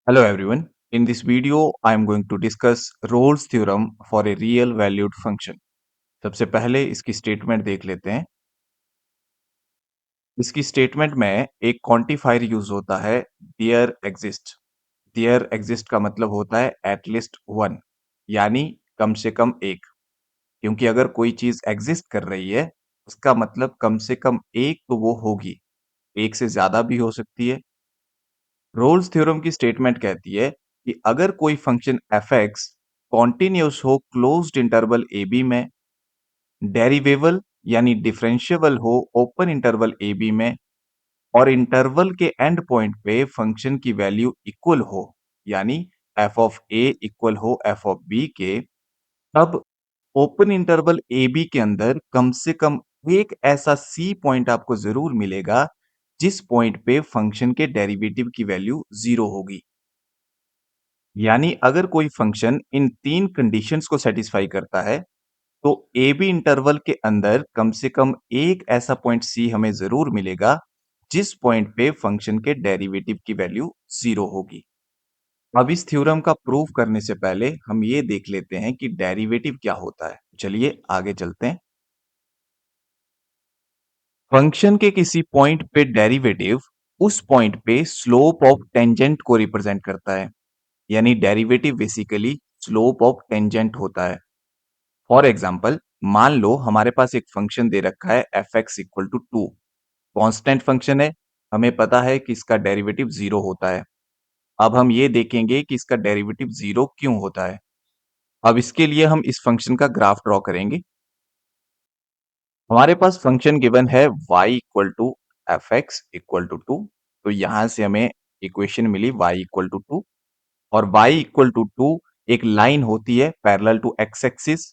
Hello everyone. In this video, I am going to discuss Rolle's theorem for a real valued function. सबसे पहले इसकी statement देख लेते हैं। इसकी स्टेटमेंट में एक क्वांटिफायर यूज होता है देयर एग्जिस्ट। देयर एग्जिस्ट का मतलब होता है एटलीस्ट वन, यानी कम से कम एक। क्योंकि अगर कोई चीज एग्जिस्ट कर रही है, उसका मतलब कम से कम एक तो वो होगी, एक से ज्यादा भी हो सकती है। रोल्स थ्योरम की स्टेटमेंट कहती है कि अगर कोई फंक्शन एफ एक्स कॉन्टिन्यूस हो क्लोज्ड इंटरवल ए बी में, डेरिवेबल यानी डिफरेंशिएबल हो ओपन इंटरवल ए बी में, और इंटरवल के एंड पॉइंट पे फंक्शन की वैल्यू इक्वल हो, यानी एफ ऑफ ए इक्वल हो एफ ऑफ बी के, तब ओपन इंटरवल ए बी के अंदर कम से कम एक ऐसा सी पॉइंट आपको जरूर मिलेगा जिस पॉइंट पे फंक्शन के डेरिवेटिव की वैल्यू जीरो होगी। यानी अगर कोई फंक्शन इन तीन कंडीशंस को सेटिस्फाई करता है, तो ए बी इंटरवल के अंदर कम से कम एक ऐसा पॉइंट सी हमें जरूर मिलेगा जिस पॉइंट पे फंक्शन के डेरिवेटिव की वैल्यू जीरो होगी। अब इस थ्योरम का प्रूव करने से पहले हम ये देख लेते हैं कि डेरिवेटिव क्या होता है। चलिए आगे चलते हैं। फंक्शन के किसी पॉइंट पे डेरिवेटिव उस पॉइंट पे स्लोप ऑफ टेंजेंट को रिप्रेजेंट करता है, यानी derivative basically slope of tangent होता है। फॉर एग्जाम्पल, मान लो हमारे पास एक फंक्शन दे रखा है F X equal to two. Constant function है, हमें पता है कि इसका डेरिवेटिव जीरो होता है। अब हम ये देखेंगे कि इसका डेरिवेटिव जीरो क्यों होता है। अब इसके लिए हम इस फंक्शन का ग्राफ ड्रॉ करेंगे। हमारे पास फंक्शन गिवन है y equal to F X equal to two. तो यहां से हमें इक्वेशन मिली y इक्वल टू टू, और y इक्वल टू टू एक लाइन होती है पैरेलल टू एक्स एक्सिस,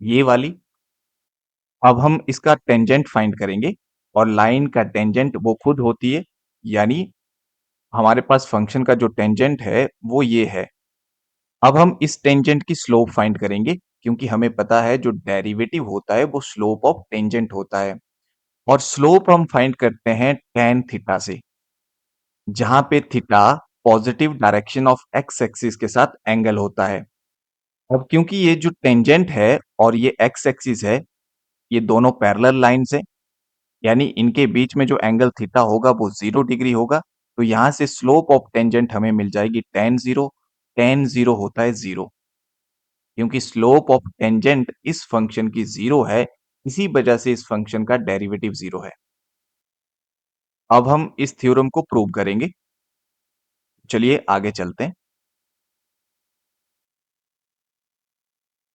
ये वाली। अब हम इसका टेंजेंट फाइंड करेंगे, और लाइन का टेंजेंट वो खुद होती है, यानी हमारे पास फंक्शन का जो टेंजेंट है वो ये है। अब हम इस टेंजेंट की स्लोप फाइंड करेंगे, क्योंकि हमें पता है जो डेरिवेटिव होता है वो स्लोप ऑफ टेंजेंट होता है। और स्लोप हम फाइंड करते हैं tan थीटा से, जहां पे theta positive direction of x axis के साथ एंगल होता है। अब क्योंकि ये जो टेंजेंट है और ये एक्स एक्सिस है, ये दोनों पैरेलल लाइंस है, यानी इनके बीच में जो एंगल थीटा होगा वो 0 डिग्री होगा। तो यहां से स्लोप ऑफ टेंजेंट हमें मिल जाएगी tan जीरो। tan जीरो होता है जीरो। क्योंकि स्लोप ऑफ टेंजेंट इस फंक्शन की जीरो है, इसी वजह से इस फंक्शन का डेरिवेटिव जीरो है। अब हम इस थ्योरम को प्रूव करेंगे। चलिए आगे चलते हैं।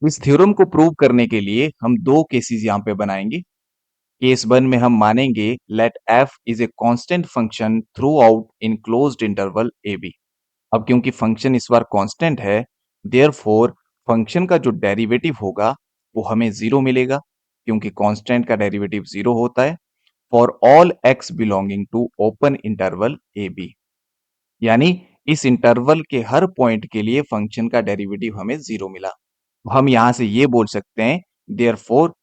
इस थ्योरम को प्रूव करने के लिए हम दो केसेस यहां पे बनाएंगे। केस वन में हम मानेंगे let F is a constant function through in closed interval A B. अब क्योंकि फंक्शन इस बार कांस्टेंट है, देयरफॉर फंक्शन का जो डेरिवेटिव होगा वो हमें जीरो मिलेगा, क्योंकि कांस्टेंट का डेरिवेटिव जीरो होता है for all X belonging to open interval A B. यानी इस इंटरवल के हर पॉइंट के लिए फंक्शन का डेरिवेटिव हमें जीरो मिला। हम यहां से ये बोल सकते हैं देयरफॉर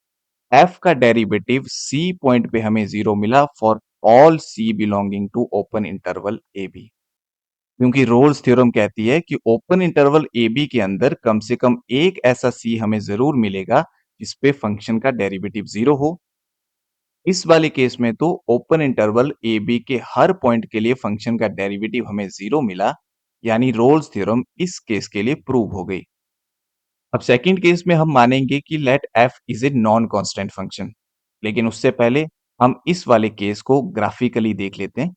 एफ का डेरिवेटिव सी पॉइंट पे हमें जीरो मिला for all C belonging to open interval A B. क्योंकि रोल्स थ्योरम कहती है कि ओपन इंटरवल ए बी के अंदर कम से कम एक ऐसा सी हमें जरूर मिलेगा जिसपे फंक्शन का डेरिवेटिव जीरो हो। इस वाले केस में तो ओपन इंटरवल ए बी के हर पॉइंट के लिए फंक्शन का डेरिवेटिव हमें जीरो मिला, यानी रोल्स थ्योरम इस केस के लिए प्रूव हो गई। अब सेकंड केस में हम मानेंगे कि let F is a non constant function. लेकिन उससे पहले हम इस वाले केस को ग्राफिकली देख लेते हैं।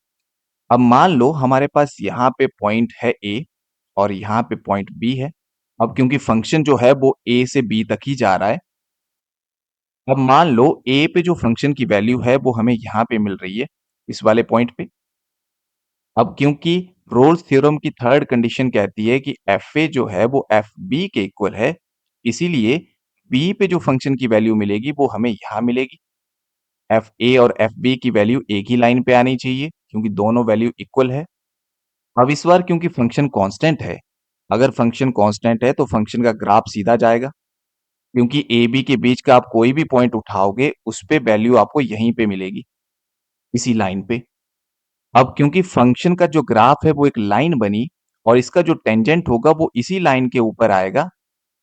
अब मान लो हमारे पास यहाँ पे पॉइंट है ए, और यहाँ पे पॉइंट बी है। अब क्योंकि फंक्शन जो है वो ए से बी तक ही जा रहा है, अब मान लो ए पे जो फंक्शन की वैल्यू है वो हमें यहाँ पे मिल रही है, इस वाले पॉइंट पे। अब क्योंकि रोल्स थ्योरम की थर्ड कंडीशन कहती है कि एफ ए जो है वो एफ बी के इक्वल है, इसीलिए बी पे जो फंक्शन की वैल्यू मिलेगी वो हमें यहाँ मिलेगी। एफ ए और एफ बी की वैल्यू एक ही लाइन पे आनी चाहिए, क्योंकि दोनों वैल्यू इक्वल है। अब इस बार क्योंकि फंक्शन कांस्टेंट है, अगर फंक्शन कांस्टेंट है तो फंक्शन का ग्राफ सीधा जाएगा, क्योंकि ए बी के बीच का आप कोई भी पॉइंट उठाओगे उस पे वैल्यू आपको यहीं पे मिलेगी, इसी लाइन पे। अब क्योंकि फंक्शन का जो ग्राफ है वो एक लाइन बनी, और इसका जो टेंजेंट होगा वो इसी लाइन के ऊपर आएगा।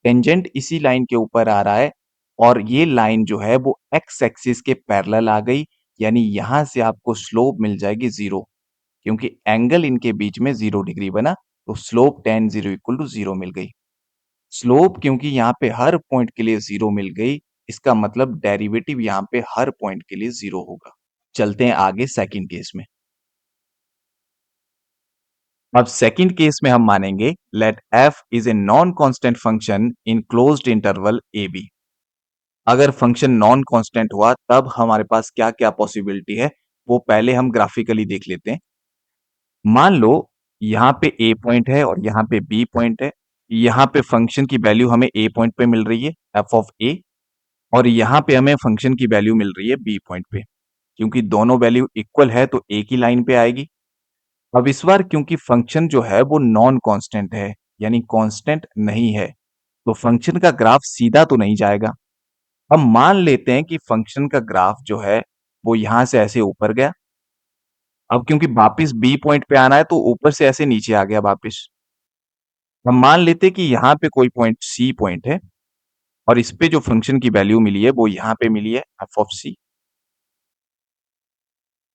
टेंजेंट इसी लाइन के ऊपर आ रहा है और ये लाइन जो है वो एक्स एक्सिस के पैरेलल आ गई, यानी यहाँ से आपको स्लोप मिल जाएगी 0, क्योंकि एंगल इनके बीच में 0 डिग्री बना, तो स्लोप tan 0 इक्वल टू 0 मिल गई। स्लोप क्योंकि यहाँ पे हर पॉइंट के लिए 0 मिल गई, इसका मतलब डेरिवेटिव यहाँ पे हर पॉइंट के लिए 0 होगा। चलते हैं आगे सेकंड केस में। अब सेकंड केस में हम मानेंगे let f is a non constant function in closed interval a b। अगर फंक्शन नॉन कांस्टेंट हुआ तब हमारे पास क्या-क्या पॉसिबिलिटी है, वो पहले हम ग्राफिकली देख लेते हैं। मान लो यहाँ पे a पॉइंट है और यहाँ पे b पॉइंट है। यहाँ पे फंक्शन की वैल्यू हमें a पॉइंट पे मिल रही है f ऑफ a, और यहाँ पे हमें फंक्शन की वैल्यू मिल रही है b पॉइंट पे। क्योंकि दोनों वैल्यू इक्वल है तो एक ही लाइन पे आएगी। अब इस बार क्योंकि फंक्शन जो है वो नॉन कांस्टेंट है, यानी कांस्टेंट नहीं है, तो फंक्शन का ग्राफ सीधा तो नहीं जाएगा। हम मान लेते हैं कि फंक्शन का ग्राफ जो है वो यहां से ऐसे ऊपर गया। अब क्योंकि वापस बी पॉइंट पे आना है तो ऊपर से ऐसे नीचे आ गया वापस। हम मान लेते हैं कि यहाँ पे कोई पॉइंट सी पॉइंट है और इस पे जो फंक्शन की वैल्यू मिली है वो यहाँ पे मिली है एफ ऑफ सी।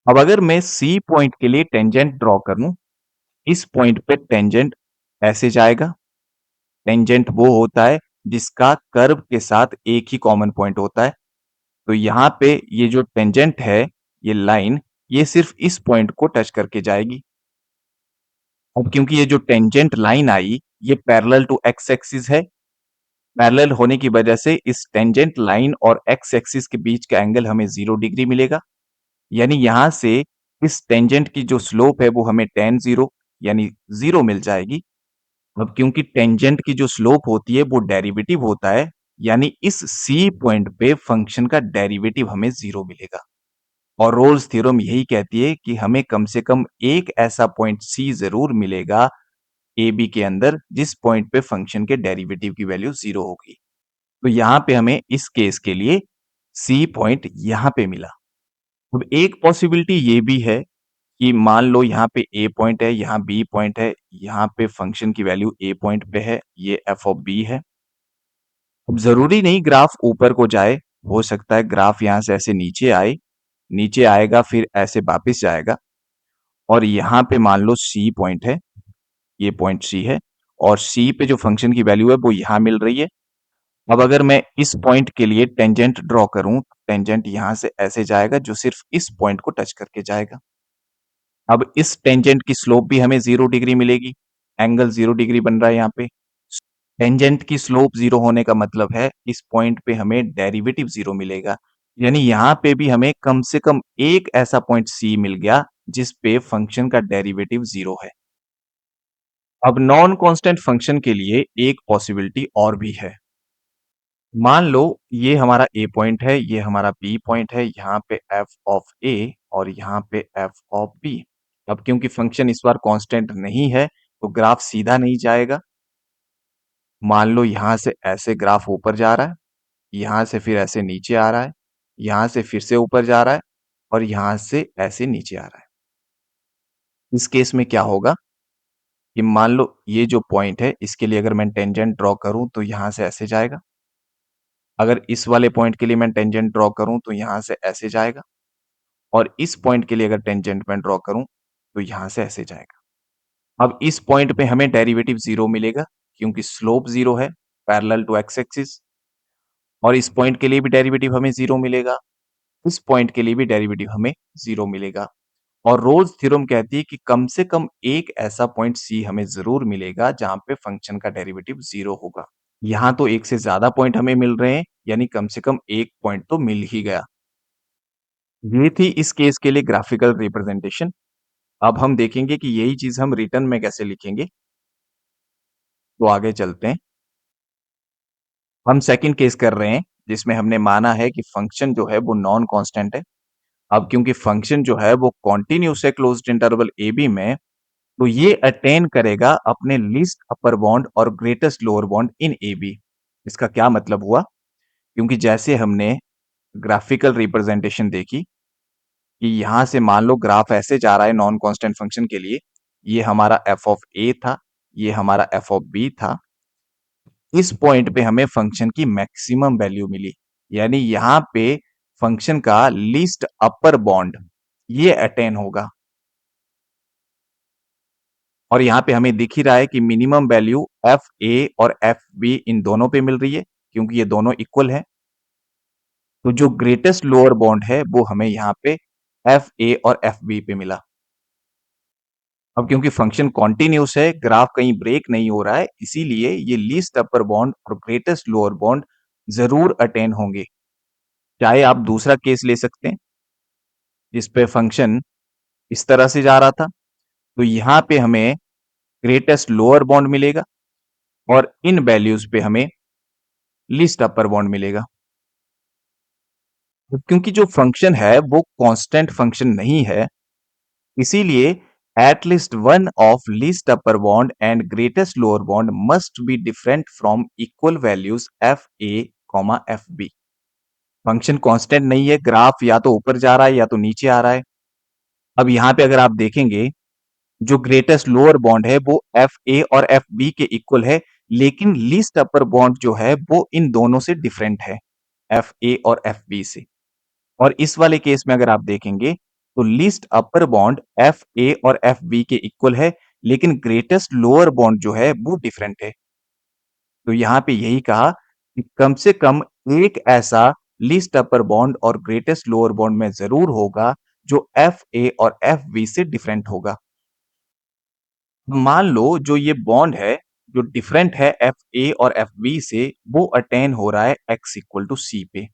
अब अगर मैं सी पॉइंट के लिए टेंजेंट ड्रॉ कर लूं, इस पॉइंट पे टेंजेंट ऐसे जाएगा। टेंजेंट वो होता है जिसका कर्व के साथ एक ही कॉमन पॉइंट होता है। तो यहाँ पे ये जो टेंजेंट है, ये लाइन, ये सिर्फ इस पॉइंट को टच करके जाएगी। अब क्योंकि ये जो टेंजेंट लाइन आई, ये पैरेलल टू एक्स एक्सिस है। पैरेलल होने की वजह से इस टेंजेंट लाइन और एक्स एक्सिस के बीच का एंगल हमें 0 डिग्री मिलेगा। यानी यहाँ से इस टेंजेंट की जो स्लोप है वो हमें tan 0 यानी 0 मिल जाएगी। अब क्योंकि टेंजेंट की जो स्लोप होती है वो डेरिवेटिव होता है, यानी इस सी पॉइंट पे फंक्शन का डेरिवेटिव हमें 0 मिलेगा। और रोल्स थ्योरम यही कहती है कि हमें कम से कम एक ऐसा पॉइंट सी जरूर मिलेगा ए बी के अंदर जिस पॉइंट पे फंक्शन के डेरिवेटिव की वैल्यू 0 होगी। तो यहाँ पे हमें इस केस के लिए सी पॉइंट यहाँ पे मिला। अब एक पॉसिबिलिटी ये भी है कि मान लो यहाँ पे ए पॉइंट है, यहाँ बी पॉइंट है, यहाँ पे फंक्शन की वैल्यू ए पॉइंट पे है, ये एफ ऑफ बी है। अब जरूरी नहीं ग्राफ ऊपर को जाए, हो सकता है ग्राफ यहाँ से ऐसे नीचे आए, नीचे आएगा फिर ऐसे वापस जाएगा, और यहाँ पे मान लो सी पॉइंट है, ये पॉइंट सी है, और सी पे जो फंक्शन की वैल्यू है वो यहाँ मिल रही है। अब अगर मैं इस पॉइंट के लिए टेंजेंट ड्रॉ करूं, टेंजेंट यहाँ से ऐसे जाएगा जो सिर्फ इस पॉइंट को टच करके जाएगा। अब इस टेंजेंट की स्लोप भी हमें 0 डिग्री मिलेगी, एंगल 0 डिग्री बन रहा है यहाँ पे। टेंजेंट की स्लोप 0 होने का मतलब है इस पॉइंट पे हमें डेरिवेटिव 0 मिलेगा। यानी यहाँ पे भी हमें कम से कम एक ऐसा पॉइंट सी मिल गया जिस पे फंक्शन का डेरिवेटिव 0 है। अब नॉन कांस्टेंट फंक्शन के लिए एक पॉसिबिलिटी और भी है। मान लो ये हमारा ए पॉइंट है, ये हमारा बी पॉइंट है, यहाँ पे एफ ऑफ ए और यहाँ पे एफ ऑफ बी। अब क्योंकि फंक्शन इस बार कांस्टेंट नहीं है तो ग्राफ सीधा नहीं जाएगा। मान लो यहाँ से ऐसे ग्राफ ऊपर जा रहा है, यहाँ से फिर ऐसे नीचे आ रहा है, यहाँ से फिर से ऊपर जा रहा है और यहाँ से ऐसे नीचे आ रहा है। इस केस में क्या होगा कि मान लो ये जो पॉइंट है इसके लिए अगर मैं टेंजेंट ड्रॉ करूं तो यहाँ से ऐसे जाएगा। अगर इस वाले पॉइंट के लिए मैं टेंजेंट ड्रॉ करूं तो यहाँ से ऐसे जाएगा, और इस पॉइंट के लिए अगर टेंजेंट मैं ड्रॉ करूं तो यहाँ से ऐसे जाएगा। अब इस पॉइंट पे हमें डेरिवेटिव 0 मिलेगा क्योंकि स्लोप 0 है पैरेलल टू एक्स एक्सिस, और इस पॉइंट के लिए भी डेरिवेटिव हमें 0 मिलेगा, इस पॉइंट के लिए भी डेरिवेटिव हमें 0 मिलेगा। और रोल्स थ्योरम कहती है कि कम से कम एक ऐसा पॉइंट सी हमें जरूर मिलेगा जहां पे फंक्शन का डेरिवेटिव 0 होगा। यहाँ तो एक से ज्यादा पॉइंट हमें मिल रहे हैं, यानी कम से कम एक पॉइंट तो मिल ही गया। ये थी इस केस के लिए ग्राफिकल रिप्रेजेंटेशन। अब हम देखेंगे कि यही चीज हम रिटर्न में कैसे लिखेंगे। तो आगे चलते हैं। हम सेकंड केस कर रहे हैं जिसमें हमने माना है कि फंक्शन जो है वो नॉन कांस्टेंट है। अब क्योंकि फंक्शन जो है वो कॉन्टिन्यूस है क्लोज्ड इंटरवल ए बी में, तो ये अटेन करेगा अपने लीस्ट अपर बाउंड और greatest lower bound in A B. इसका क्या मतलब हुआ, क्योंकि जैसे हमने ग्राफिकल रिप्रेजेंटेशन देखी कि यहां से मान लो ग्राफ ऐसे जा रहा है नॉन कांस्टेंट फंक्शन के लिए, ये हमारा एफ ऑफ ए था, ये हमारा एफ ऑफ बी था। इस पॉइंट पे हमें फंक्शन की मैक्सिमम वैल्यू मिली, यानी यहाँ पे फंक्शन का लीस्ट अपर बॉन्ड ये अटेन होगा। और यहाँ पे हमें दिख ही रहा है कि मिनिमम वैल्यू एफ ए और एफ बी इन दोनों पे मिल रही है, क्योंकि ये दोनों इक्वल है। तो जो ग्रेटेस्ट लोअर बॉन्ड है वो हमें यहाँ पे एफ ए और एफ बी पे मिला। अब क्योंकि फंक्शन कॉन्टिन्यूस है, ग्राफ कहीं ब्रेक नहीं हो रहा है, इसीलिए ये लीस्ट अपर बॉन्ड और ग्रेटेस्ट लोअर बॉन्ड जरूर अटेन होंगे। चाहे आप दूसरा केस ले सकते हैं जिस पे फंक्शन इस तरह से जा रहा था, तो यहाँ पे हमें ग्रेटेस्ट लोअर बॉन्ड मिलेगा और इन वैल्यूज पे हमें लीस्ट अपर बॉन्ड मिलेगा। तो क्योंकि जो फंक्शन है वो कांस्टेंट फंक्शन नहीं है, इसीलिए at least one of least upper bond and greatest lower bond must be different from equal values F A F B. Function constant नहीं है, ग्राफ या तो ऊपर जा रहा है या तो नीचे आ रहा है। अब यहाँ पे अगर आप देखेंगे, जो ग्रेटेस्ट लोअर बॉन्ड है वो एफ ए और एफ बी के इक्वल है, लेकिन लीस्ट अपर बॉन्ड जो है वो इन दोनों से डिफरेंट है, एफ ए और एफ बी से। और इस वाले केस में अगर आप देखेंगे तो least upper bond F A और एफ बी के इक्वल है, लेकिन ग्रेटेस्ट लोअर बॉन्ड जो है वो डिफरेंट है। तो यहां पे यही कहा कि कम से कम एक ऐसा लीस्ट अपर बॉन्ड और ग्रेटेस्ट लोअर बॉन्ड में जरूर होगा जो एफ ए और एफ बी से डिफरेंट होगा। मान लो जो ये बॉन्ड है जो डिफरेंट है एफ ए और एफ बी से, वो अटेन हो रहा है एक्स इक्वल टू सी पे।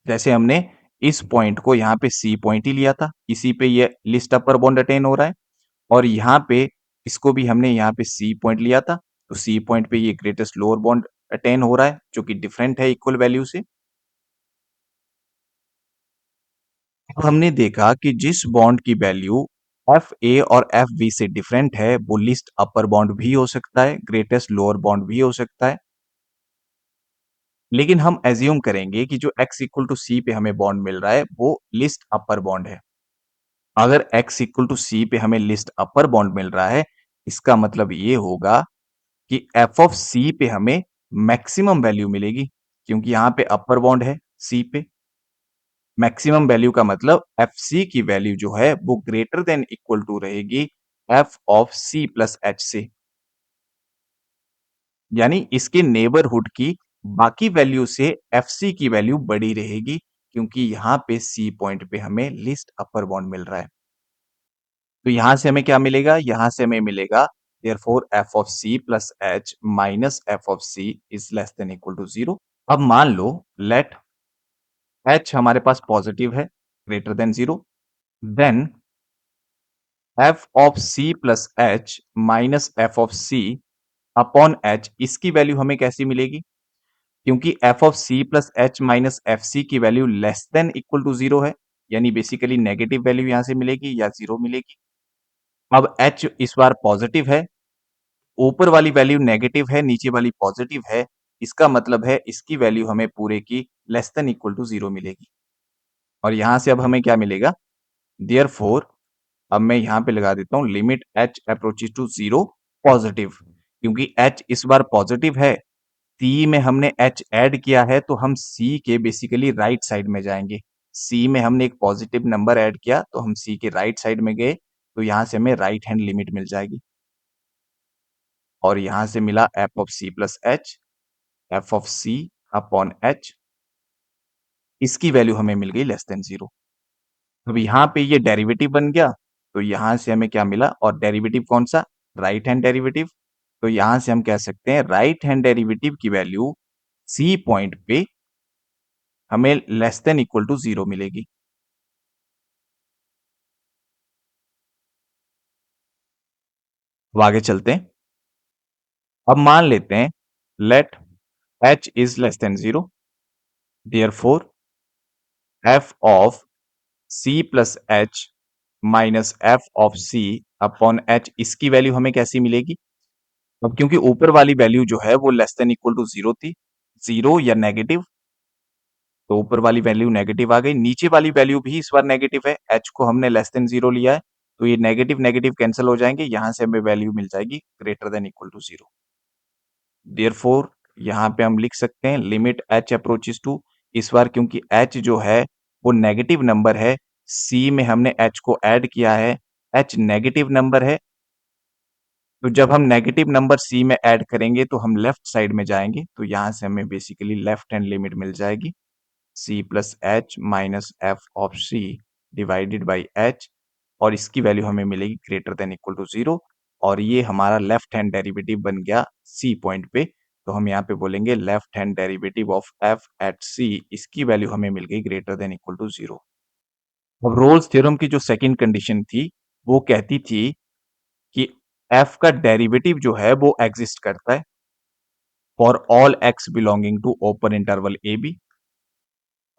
जैसे हमने इस पॉइंट को यहाँ पे सी पॉइंट ही लिया था, इसी पे ये लिस्ट अपर बॉन्ड अटेन हो रहा है। और यहाँ पे इसको भी हमने यहाँ पे सी पॉइंट लिया था, तो सी पॉइंट पे ये ग्रेटेस्ट लोअर बॉन्ड अटेन हो रहा है जो कि डिफरेंट है इक्वल वैल्यू से। अब हमने देखा कि जिस बॉन्ड की वैल्यू एफ ए और एफ बी से डिफरेंट है वो लिस्ट अपर बॉन्ड भी हो सकता है, ग्रेटेस्ट लोअर बॉन्ड भी हो सकता है। लेकिन हम एज्यूम करेंगे कि जो x इक्वल टू सी पे हमें बॉन्ड मिल रहा है वो लिस्ट अपर बॉन्ड है। अगर x इक्वल टू सी पे हमें लिस्ट अपर बॉन्ड मिल रहा है, इसका मतलब ये होगा कि एफ ऑफ सी पे हमें मैक्सिमम वैल्यू मिलेगी, क्योंकि यहां पे अपर बॉन्ड है सी पे। मैक्सिमम वैल्यू का मतलब एफ सी की वैल्यू जो है वो ग्रेटर देन इक्वल टू रहेगी F of C plus H से, यानी इसके नेबरहुड की बाकी वैल्यू से एफ सी की वैल्यू बड़ी रहेगी, क्योंकि यहां पे सी पॉइंट पे हमें लिस्ट अपर बॉन्ड मिल रहा है। तो यहां से हमें क्या मिलेगा, यहां से हमें मिलेगा therefore f of c plus h minus f of c is less than equal to 0। अब मान लो लेट h हमारे पास पॉजिटिव है, greater than 0, then f of c plus h minus f of c upon h, इसकी value हमें कैसी मिलेगी, क्योंकि f of c plus h minus F C की value less than equal to 0 है, यानी बेसिकली नेगेटिव वैल्यू यहां से मिलेगी या 0 मिलेगी। अब h इस बार पॉजिटिव है, ऊपर वाली वैल्यू नेगेटिव है, नीचे वाली पॉजिटिव है, इसका मतलब है इसकी वैल्यू हमें पूरे की लेस देन इक्वल टू 0 मिलेगी। और यहां से अब हमें क्या मिलेगा, देयरफॉर अब मैं यहां पे लगा देता हूं limit h approaches to 0 positive, क्योंकि h इस बार पॉजिटिव है, c में हमने h ऐड किया है तो हम c के बेसिकली राइट साइड में जाएंगे। c में हमने एक पॉजिटिव नंबर ऐड किया तो हम c के राइट साइड में गए, तो यहां से हमें राइट हैंड लिमिट मिल जाएगी। और यहां से मिला F of C plus H, F of C upon H, इसकी वैल्यू हमें मिल गई लेस देन 0। अब यहाँ पे ये डेरिवेटिव बन गया, तो यहां से हमें क्या मिला, और डेरिवेटिव कौन सा, राइट हैंड डेरिवेटिव। तो यहां से हम कह सकते हैं राइट हैंड डेरिवेटिव की वैल्यू सी पॉइंट पे हमें लेस देन इक्वल टू 0 मिलेगी। अब आगे चलते हैं। अब मान लेते हैं let h is less than 0, therefore f of c plus H minus F of C upon H, इसकी वैल्यू हमें कैसी मिलेगी। अब क्योंकि ऊपर वाली वैल्यू जो है वो लेस देन इक्वल टू 0 थी, 0 या नेगेटिव, तो ऊपर वाली वैल्यू नेगेटिव आ गई, नीचे वाली वैल्यू भी इस बार नेगेटिव है, h को हमने लेस देन 0 लिया है, तो ये नेगेटिव नेगेटिव कैंसल हो जाएँगे, यहाँ से हमें वैल्यू मिल जाएगी greater than equal to 0। Therefore यहाँ पे हम लिख सकते हैं लिमिट h अप्रोचेस टू, इस बार क्योंकि h जो है वो नेगेटिव नंबर है, c में हमने h को ऐड किया है, h नेगेटिव नंबर है, तो जब हम नेगेटिव नंबर c में ऐड करेंगे तो हम लेफ्ट साइड में जाएँगे, तो यहाँ से हमें बेसिकली लेफ्ट हैंड लिमिट मिल जाएगी c plus h minus f of c divided by h, और इसकी वैल्यू हमें मिलेगी ग्रेटर देन इक्वल टू 0, और ये हमारा लेफ्ट हैंड डेरिवेटिव बन गया c पॉइंट पे। तो हम यहाँ पे बोलेंगे left hand derivative of f at c, इसकी वैल्यू हमें मिल गई ग्रेटर देन इक्वल टू 0। अब रोल्स थ्योरम की जो सेकंड कंडीशन थी, वो कहती थी कि f का डेरिवेटिव जो है वो एग्जिस्ट करता है for all x belonging to open interval a b।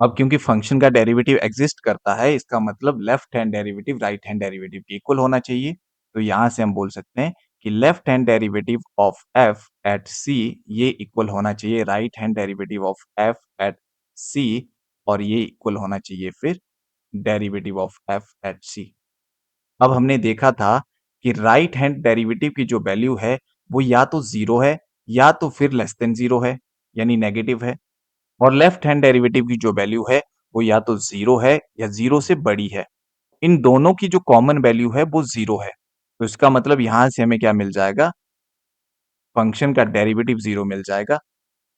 अब क्योंकि फंक्शन का डेरिवेटिव एग्जिस्ट करता है, इसका मतलब left hand derivative right hand derivative के इक्वल होना चाहिए। तो यहाँ से हम बोल सकते हैं कि left hand derivative of f at c ये इक्वल होना चाहिए right hand derivative of f at c, और ये इक्वल होना चाहिए फिर derivative of f at c। अब हमने देखा था कि राइट हैंड डेरिवेटिव की जो वैल्यू है वो या तो 0 है या तो फिर लेस देन 0 है, यानी नेगेटिव है, और लेफ्ट हैंड डेरिवेटिव की जो वैल्यू है वो या तो 0 है या 0 से बड़ी है। इन दोनों की जो कॉमन वैल्यू है वो 0 है। तो इसका मतलब यहाँ से हमें क्या मिल जाएगा, फंक्शन का डेरिवेटिव 0 मिल जाएगा,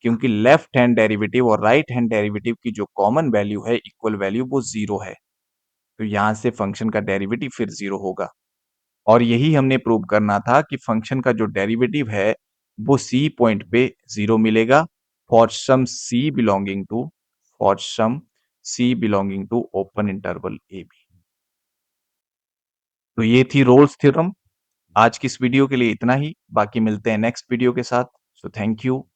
क्योंकि लेफ्ट हैंड डेरिवेटिव और राइट हैंड डेरिवेटिव की जो कॉमन वैल्यू है, इक्वल वैल्यू, वो 0 है। तो यहाँ से फंक्शन का डेरिवेटिव फिर 0 होगा। और यही हमने प्रूव करना था कि फंक्शन का जो डेरिवेटिव है वो सी पॉइंट पे 0 मिलेगा for some C belonging to open interval A B. तो ये थी रोल्स थ्योरम। आज की इस वीडियो के लिए इतना ही, बाकी मिलते हैं नेक्स्ट वीडियो के साथ। So thank you.